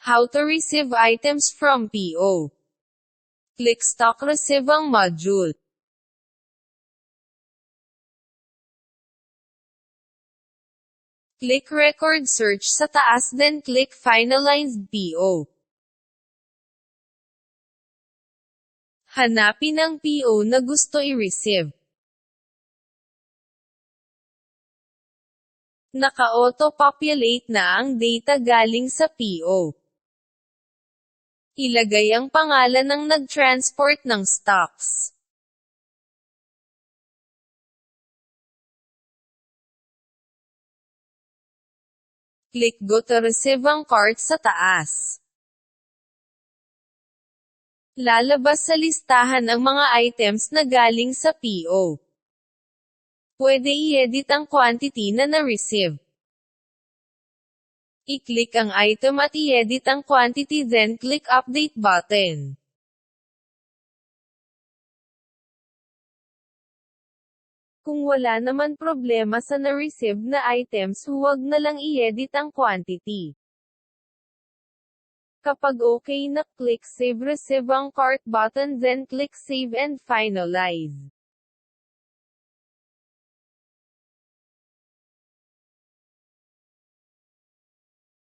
How to receive items from PO. Click Stock Receive ang module. Click Record Search sa taas then click Finalized PO. Hanapin ang PO na gusto i-receive. Naka-auto-populate na ang data galing sa PO. Ilagay ang pangalan ng nag-transport ng stocks. Click Go to receive ang cart sa taas. Lalabas sa listahan ang mga items na galing sa PO. Pwede i-edit ang quantity na na-receive. I-click ang item at i-edit ang quantity then click Update button. Kung wala naman problema sa na-receive na items, huwag na lang i-edit ang quantity. Kapag okay na, click Save Receive ang cart button then click Save and Finalize.